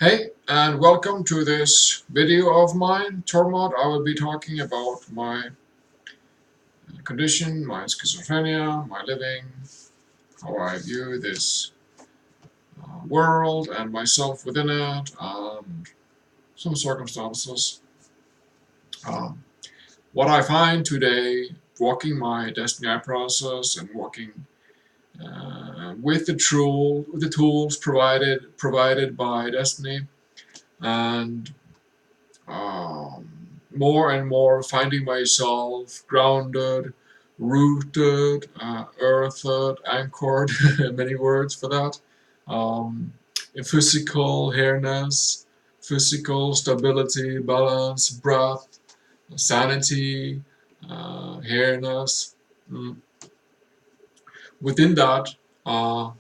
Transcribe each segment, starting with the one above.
Hey, and welcome to this video of mine, Tormod. I will be talking about my condition, my schizophrenia, my living, how I view this world and myself within it, and some circumstances. Um, what I find today, walking my destiny process and walking with the tools provided by destiny, and more and more finding myself grounded, rooted, earthed, anchored, many words for that, in physical hereness, physical stability, balance, breath, sanity, hereness. Mm. Within that, uh,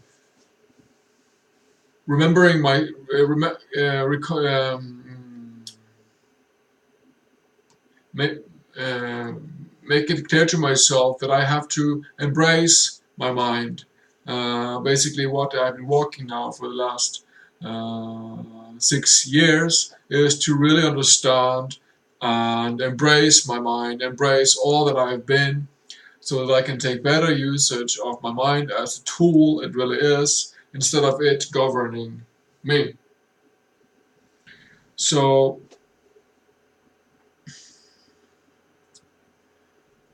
remembering my make, uh, make it clear to myself that I have to embrace my mind. Basically, what I've been walking now for the last 6 years is to really understand and embrace my mind, embrace all that I've been, so that I can take better usage of my mind as a tool it really is, instead of it governing me. So,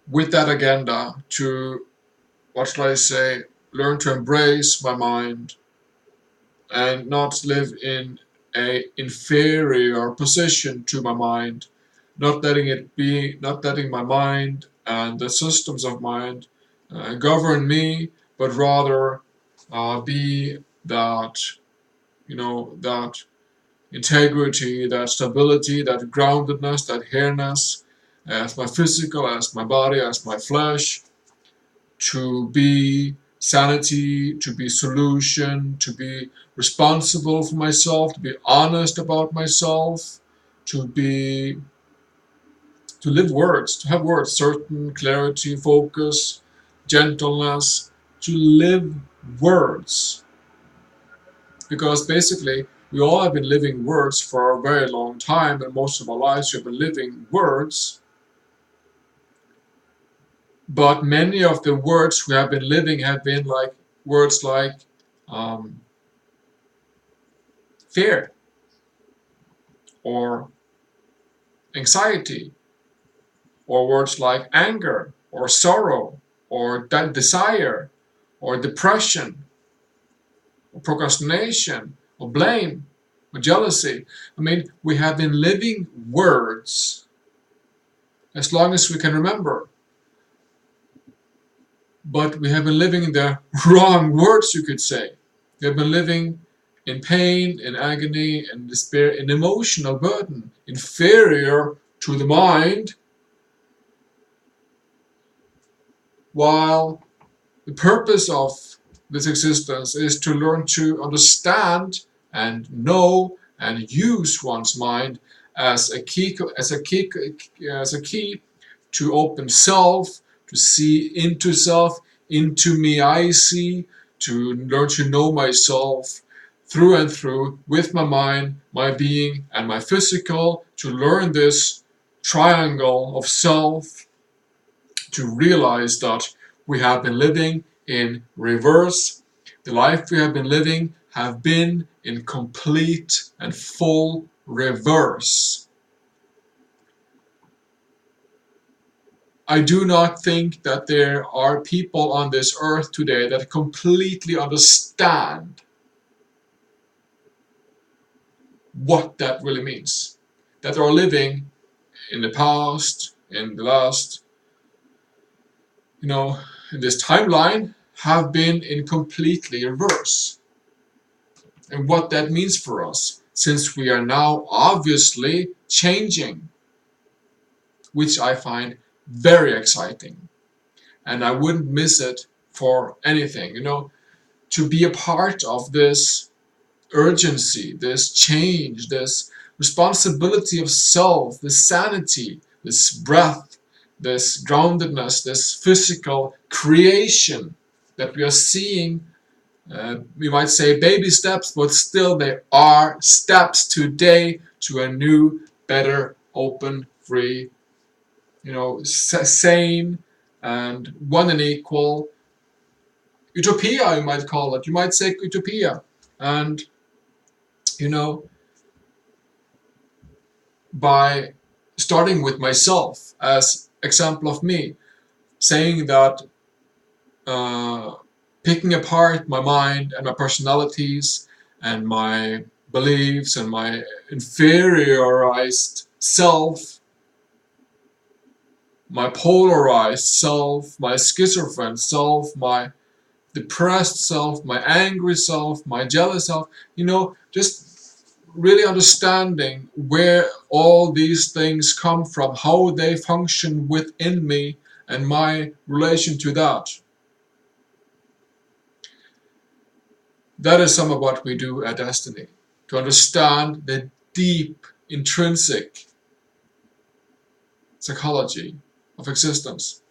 with that agenda to, what shall I say, learn to embrace my mind and not live in a inferior position to my mind, not letting my mind and the systems of mind govern me, but rather be that, that integrity, that stability, that groundedness, that hereness, as my physical, as my body, as my flesh, to be sanity, to be solution, to be responsible for myself, to be honest about myself, to be to live words, to have words, certain clarity, focus, gentleness, to live words. Because basically we all have been living words for a very long time, and most of our lives we have been living words. But many of the words we have been living have been like words like um, fear or anxiety, or words like anger or sorrow or desire or depression or procrastination or blame or jealousy. I mean, we have been living words as long as we can remember. But we have been living in the wrong words, you could say. We have been living in pain, in agony, in despair, in emotional burden, inferior to the mind, while the purpose of this existence is to learn to understand and know and use one's mind as a key, to open self, to see into self, into me I see, to learn to know myself through and through with my mind, my being, and my physical, to learn this triangle of self, to realize that we have been living in reverse. The life we have been living have been in complete and full reverse. I do not think that there are people on this earth today that completely understand what that really means. That are living in the past, in the last, in this timeline, have been in completely reverse. And what that means for us, since we are now obviously changing, which I find very exciting. And I wouldn't miss it for anything. To be a part of this urgency, this change, this responsibility of self, this sanity, this breath, this groundedness, this physical creation that we are seeing We might say baby steps, but still they are steps today to a new, better, open, free, sane, and one and equal utopia, you might call it. You might say utopia. And, you know, by starting with myself as example of me, saying that uh, picking apart my mind and my personalities and my beliefs and my inferiorized self, my polarized self, my schizophrenic self, my depressed self, my angry self, my jealous self, just really understanding where all these things come from, how they function within me, and my relation to that. That is some of what we do at Destiny, to understand the deep, intrinsic psychology of existence.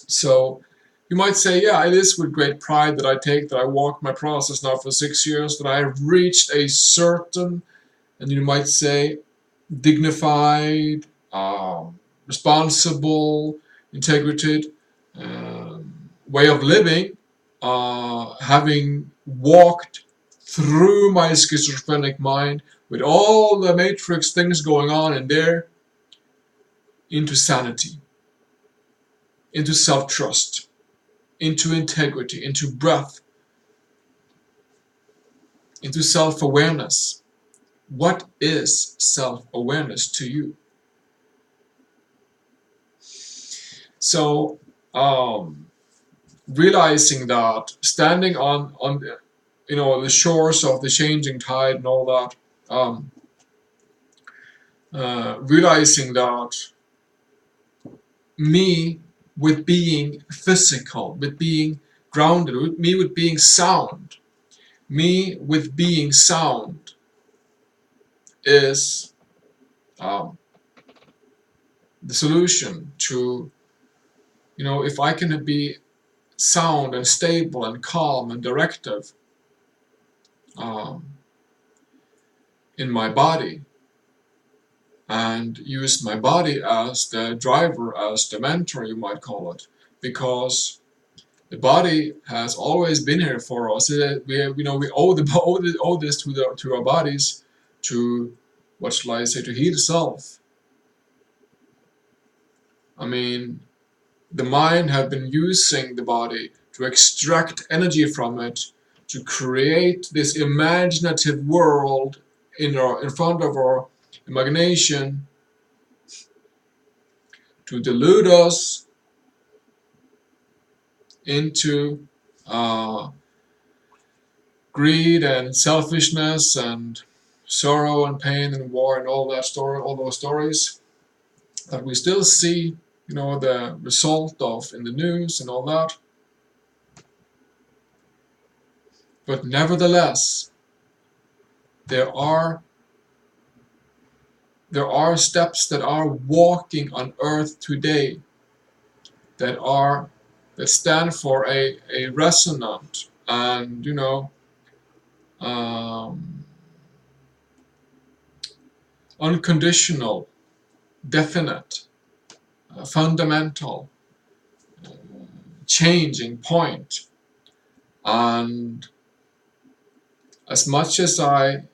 So you might say, yeah, it is with great pride that I walk my process now for 6 years, that I have reached a certain, and you might say, dignified, responsible, integrated way of living, having walked through my schizophrenic mind with all the matrix things going on in there, into sanity, into self-trust, into integrity, into breath, into self-awareness. What is self-awareness to you? So, realizing that, standing on the shores of the changing tide and all that, realizing that me with being physical, with being grounded, with me with being sound, me with being sound is the solution to, if I can be sound and stable and calm and directive in my body, and use my body as the driver, as the mentor, you might call it, because the body has always been here for us. We owe this to our bodies, to, what shall I say, to heal self. I mean, the mind have been using the body to extract energy from it, to create this imaginative world in front of our imagination, to delude us into greed and selfishness and sorrow and pain and war and all those stories that we still see, the result of in the news and all that. But nevertheless, there are steps that are walking on earth today that stand for a resonant and unconditional, definite, fundamental changing point. And as much as I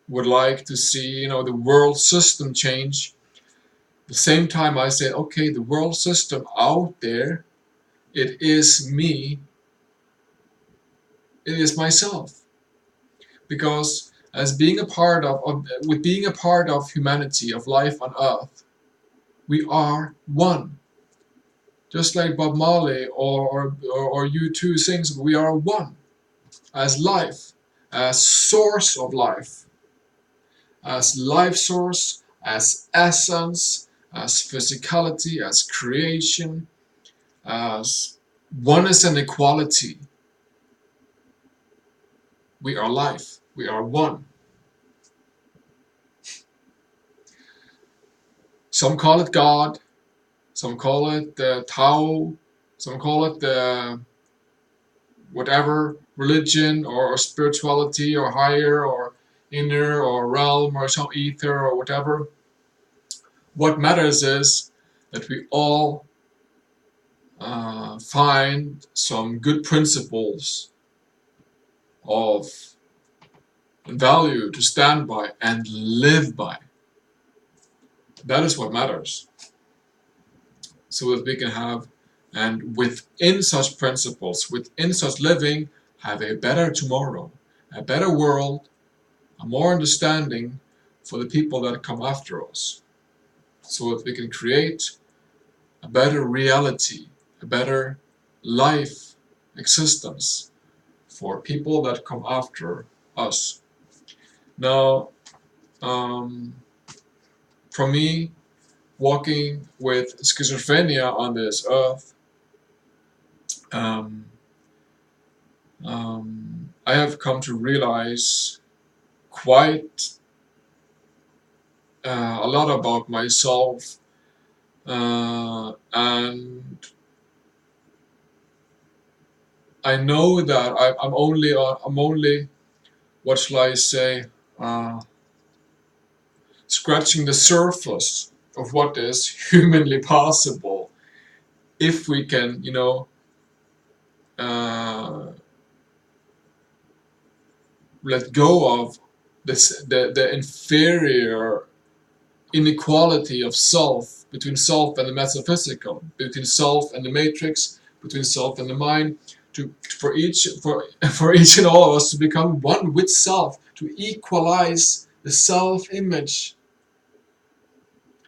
would like to see, the world system change, at the same time I say, okay, the world system out there, it is me, it is myself. Because as being a part with being a part of humanity, of life on earth, we are one. Just like Bob Marley or U2 sings, we are one. As life, as source of life, as life source, as essence, as physicality, as creation, as oneness and equality. We are life. We are one. Some call it God, some call it the Tao, some call it the whatever religion or spirituality or higher or inner or realm or some ether or whatever. What matters is that we all find some good principles of value to stand by and live by. That is what matters. So that we can have, and within such principles, within such living, have a better tomorrow, a better world, a more understanding for the people that come after us. So that we can create a better reality, a better life existence for people that come after us. Now, for me, walking with schizophrenia on this earth, um, I have come to realize quite a lot about myself, and I know that I'm only, what shall I say, scratching the surface of what is humanly possible if we can, uh, let go of the inferior inequality of self, between self and the metaphysical, between self and the matrix, between self and the mind, for each and all of us to become one with self, to equalize the self-image,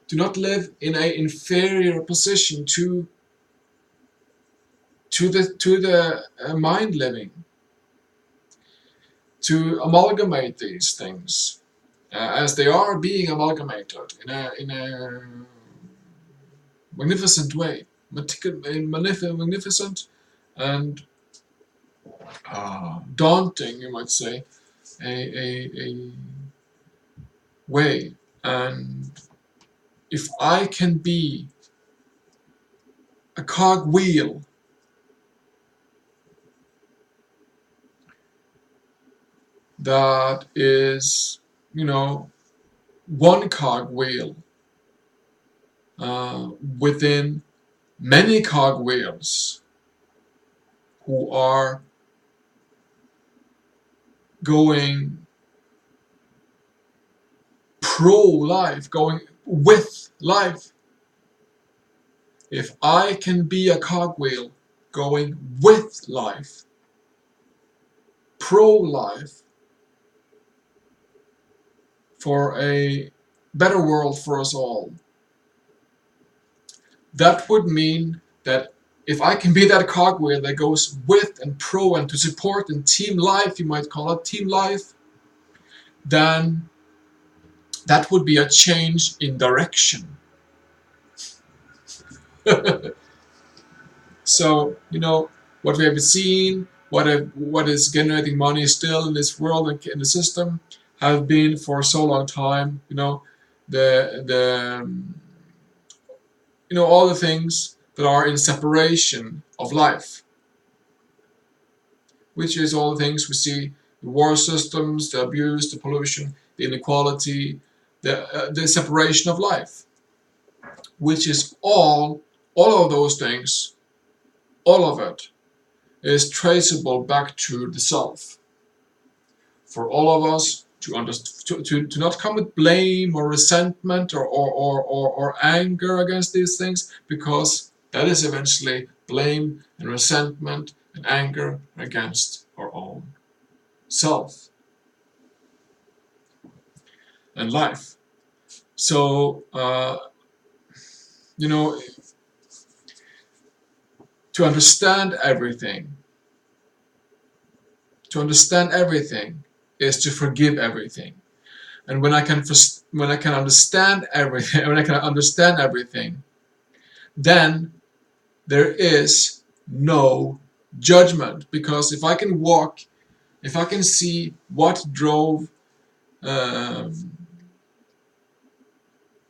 to not live in an inferior position to the mind living, to amalgamate these things as they are being amalgamated in a magnificent way, magnificent and daunting, you might say, a way. And if I can be a cogwheel that is, one cogwheel within many cogwheels who are going pro-life, going with life. If I can be a cogwheel going with life, pro-life, for a better world for us all, that would mean that if I can be that cogwheel that goes with and pro and to support and team life, you might call it team life, then that would be a change in direction. So, what we have seen, what is generating money still in this world and in the system, have been for so long time, the all the things that are in separation of life, which is all the things we see: the war systems, the abuse, the pollution, the inequality, the separation of life, which is all of those things, all of it is traceable back to the self. For all of us to not come with blame or resentment or anger against these things, because that is eventually blame and resentment and anger against our own self and life. So, to understand everything, is to forgive everything. And when I can understand everything, then there is no judgment. Because if I can see what drove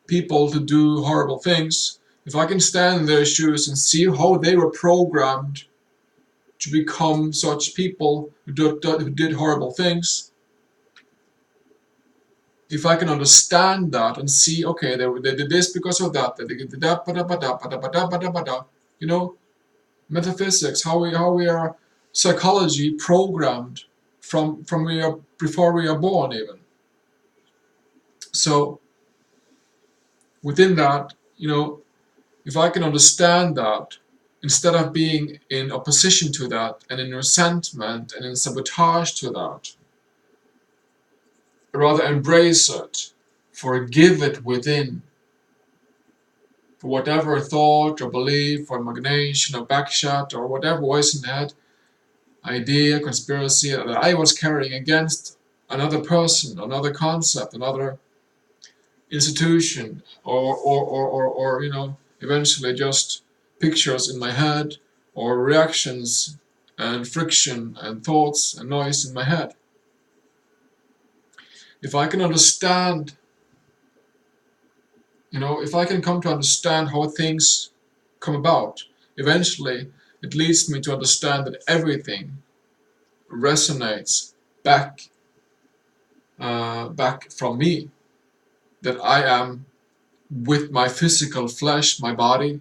people to do horrible things, if I can stand in their shoes and see how they were programmed to become such people who did horrible things, if I can understand that and see, okay, they did this because of that, they did that, you know, metaphysics, how we are psychology programmed from we are before we are born even. So within that, you know, if I can understand that, instead of being in opposition to that and in resentment and in sabotage to that, rather embrace it, forgive it within, for whatever thought or belief or imagination or backshot or whatever voice in the head, idea, conspiracy that I was carrying against another person, another concept, another institution, or you know, eventually just pictures in my head, or reactions and friction and thoughts and noise in my head. If I can understand, you know, if I can come to understand how things come about, eventually it leads me to understand that everything resonates back back from me, that I am with my physical flesh, my body,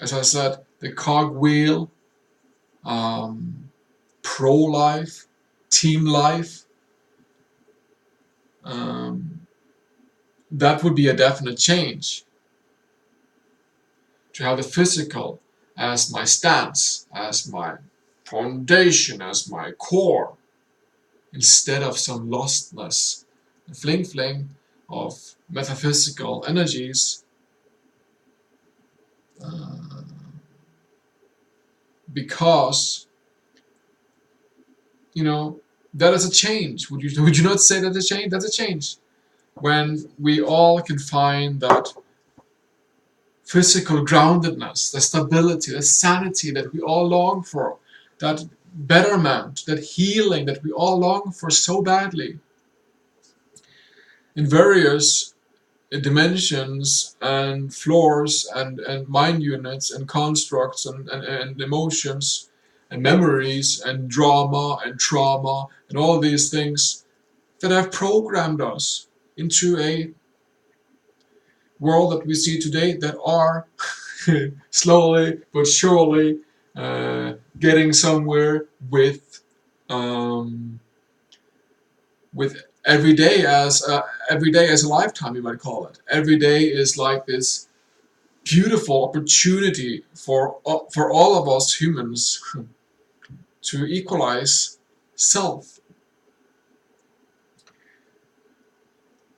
as I said, the cogwheel, pro-life, team life. That would be a definite change, to have the physical as my stance, as my foundation, as my core, instead of some lostness, fling fling of metaphysical energies, because, you know, that is a change. Would you not say that's a change? That's a change. When we all can find that physical groundedness, the stability, the sanity that we all long for, that betterment, that healing that we all long for so badly, in various dimensions and floors and mind units and constructs and emotions and memories and drama and trauma and all these things that have programmed us into a world that we see today, that are slowly but surely getting somewhere um, with every day as a lifetime, you might call it. Every day is like this beautiful opportunity for all of us humans to equalize self.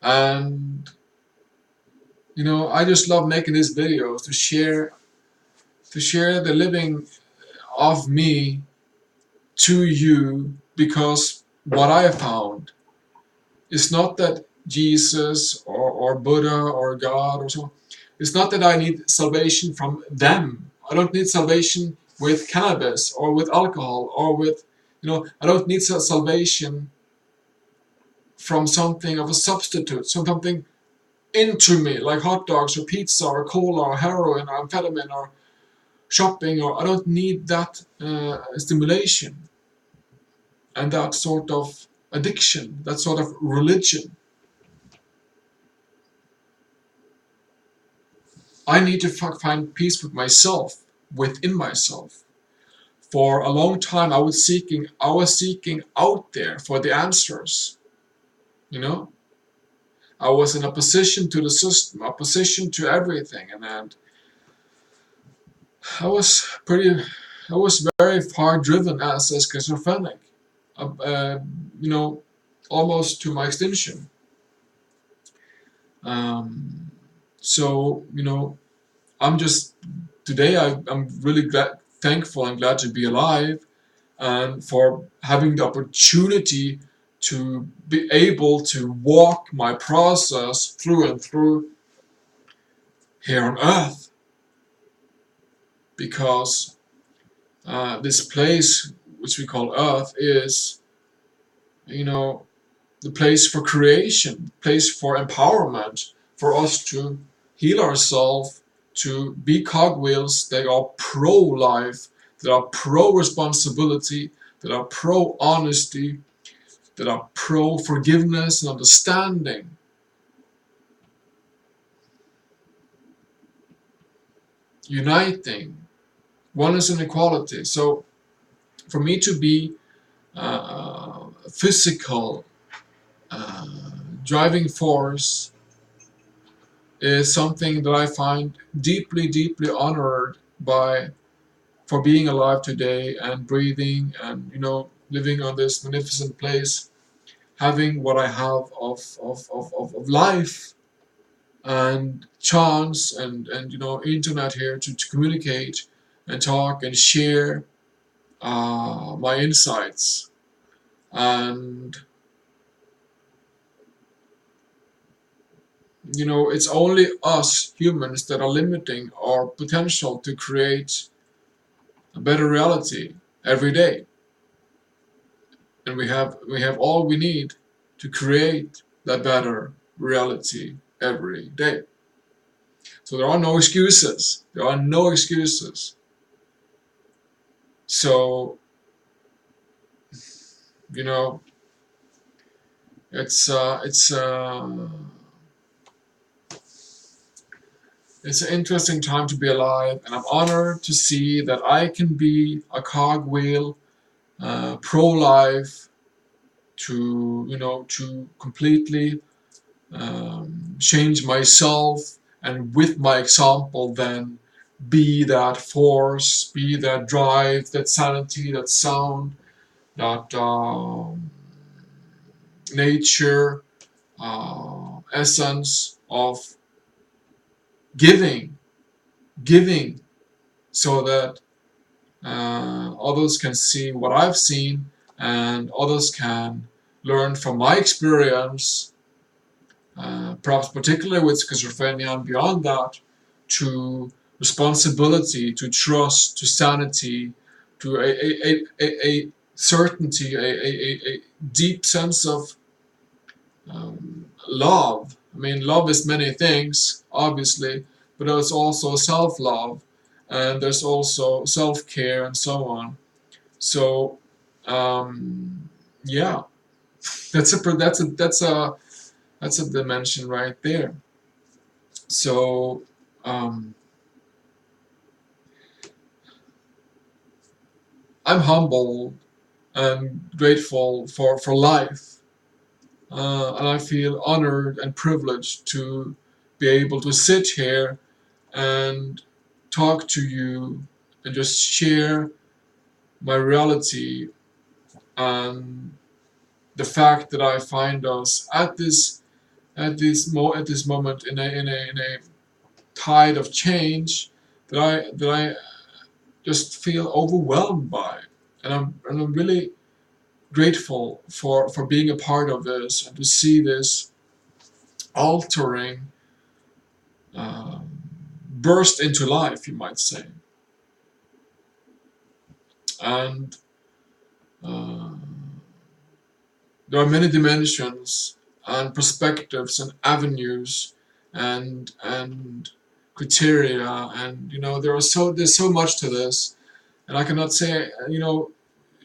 And you know, I just love making these videos to share the living of me to you, because what I have found is not that Jesus or Buddha or God or so, it's not that I need salvation from them. I don't need salvation with cannabis or with alcohol or with, you know, I don't need salvation from something of a substitute, something into me, like hot dogs or pizza or cola or heroin or amphetamine or shopping, or I don't need that stimulation and that sort of addiction, that sort of religion. I need to find peace with myself, within myself. For a long time, I was seeking out there for the answers. You know, I was in opposition to the system, opposition to everything, and I was pretty, I was very far driven as a schizophrenic. You know, almost to my extinction. Um, so you know, I'm just today I'm really thankful and glad to be alive, and for having the opportunity to be able to walk my process through and through here on earth, because this place which we call earth is, you know, the place for creation, place for empowerment, for us to heal ourselves, to be cogwheels. They are pro-life, that are pro-responsibility, that are pro-honesty, that are pro-forgiveness and understanding. Uniting. Oneness and equality. So for me to be physical uh, driving force is something that I find deeply, deeply honored by, for being alive today and breathing and, living on this magnificent place, having what I have of life and chance and internet here to communicate and talk and share my insights. And it's only us humans that are limiting our potential to create a better reality every day. And we have all we need to create that better reality every day. So there are no excuses. There are no excuses. So, you know, it's uh, it's uh, it's an interesting time to be alive, and I'm honored to see that I can be a cogwheel, pro-life, to completely change myself, and with my example, then be that force, be that drive, that sanity, that sound, that nature, essence of giving, giving, so that others can see what I've seen, and others can learn from my experience, perhaps particularly with schizophrenia and beyond that, to responsibility, to trust, to sanity, to a certainty, a deep sense of love. I mean, love is many things, obviously, but there's also self-love, and there's also self-care, and so on. So, yeah, that's a dimension right there. So, um, I'm humble and grateful for life, and I feel honored and privileged to be able to sit here and talk to you and just share my reality, and the fact that I find us at this moment in a tide of change that I just feel overwhelmed by, and I'm really grateful for being a part of this and to see this altering um, burst into life, you might say. And uh, there are many dimensions and perspectives and avenues and criteria, and there's so much to this, and I cannot say,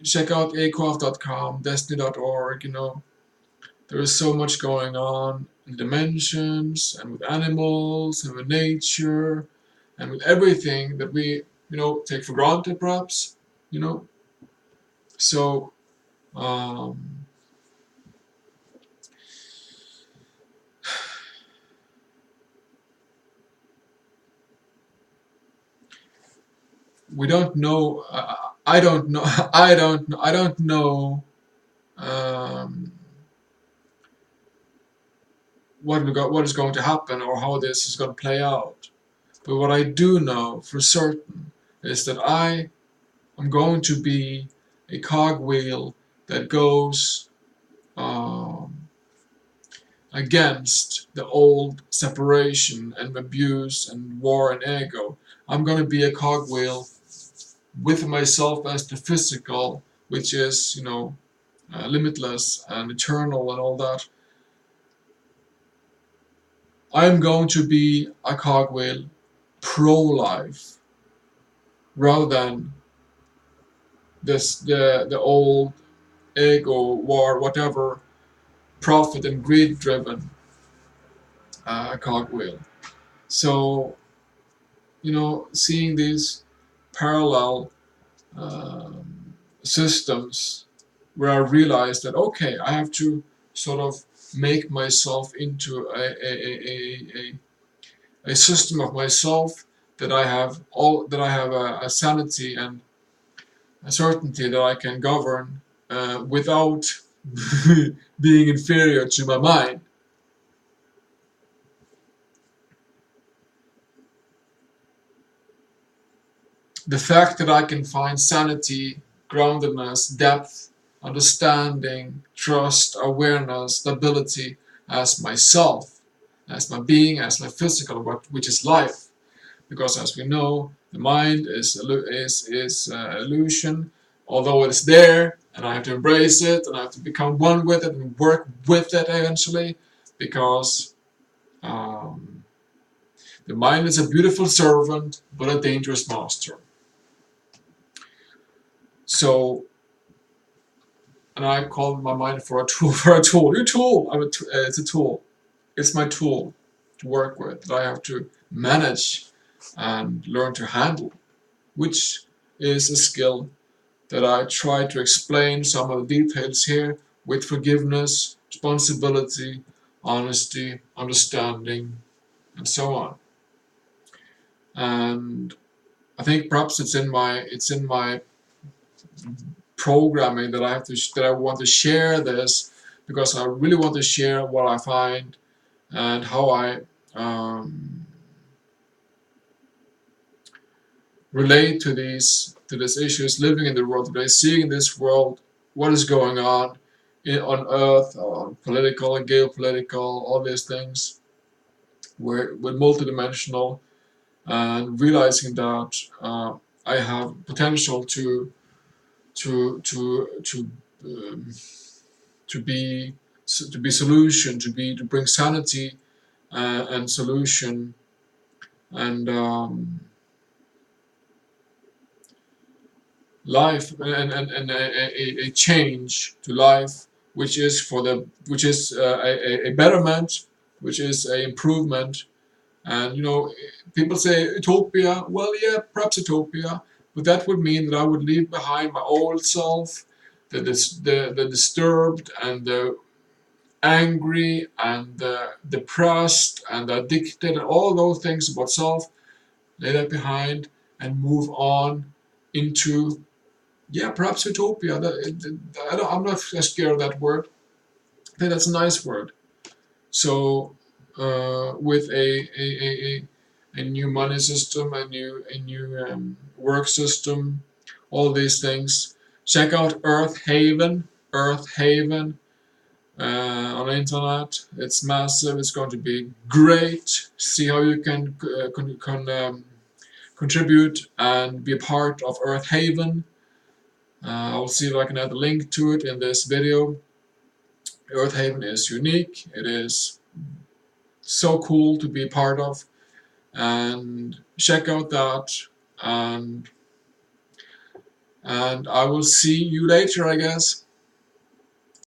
check out acraft.com, destiny.org. There is so much going on in dimensions and with animals and with nature and with everything that we take for granted, perhaps. you know so um, we don't know. I don't know. I don't know um, what is going to happen or how this is going to play out. But what I do know for certain is that I am going to be a cogwheel that goes against the old separation and abuse and war and ego. I'm going to be a cogwheel with myself as the physical, which is, limitless and eternal and all that. I'm going to be a cogwheel pro-life rather than the old ego war, whatever, profit and greed driven cogwheel. So, seeing these parallel systems where I realized that, okay, I have to sort of make myself into a system of myself, that I have a sanity and a certainty that I can govern without being inferior to my mind. The fact that I can find sanity, groundedness, depth, understanding, trust, awareness, stability as myself, as my being, as my physical, which is life. Because as we know, the mind is illusion, although it's there, and I have to embrace it, and I have to become one with it and work with it eventually, because um, the mind is a beautiful servant, but a dangerous master. So, and I call my mind for a tool. For a tool, your tool. It's a tool. It's my tool to work with that I have to manage and learn to handle, which is a skill that I try to explain some of the details here with forgiveness, responsibility, honesty, understanding, and so on. And I think perhaps it's in my programming that I want to share this, because I really want to share what I find and how I relate to these issues, living in the world today, seeing in this world what is going on on Earth, on political and geopolitical, all these things. We're multidimensional, and realizing that I have potential to um, to be solution, to bring sanity and solution, and life, and a change to life, which is a betterment, which is a improvement. And people say utopia. Well, yeah, perhaps utopia, but that would mean that I would leave behind my old self, the disturbed and the angry and the depressed and the addicted and all those things about self. Lay that behind and move on into, yeah, perhaps utopia. I'm not scared of that word. I think that's a nice word. So, with a new money system, a new work system, all these things. Check out Earth Haven. Earth Haven on the internet. It's massive. It's going to be great. See how you can contribute and be a part of Earth Haven. I'll see if I can add a link to it in this video. Earth Haven is unique. It is so cool to be a part of, and check out that, and I will see you later, I guess.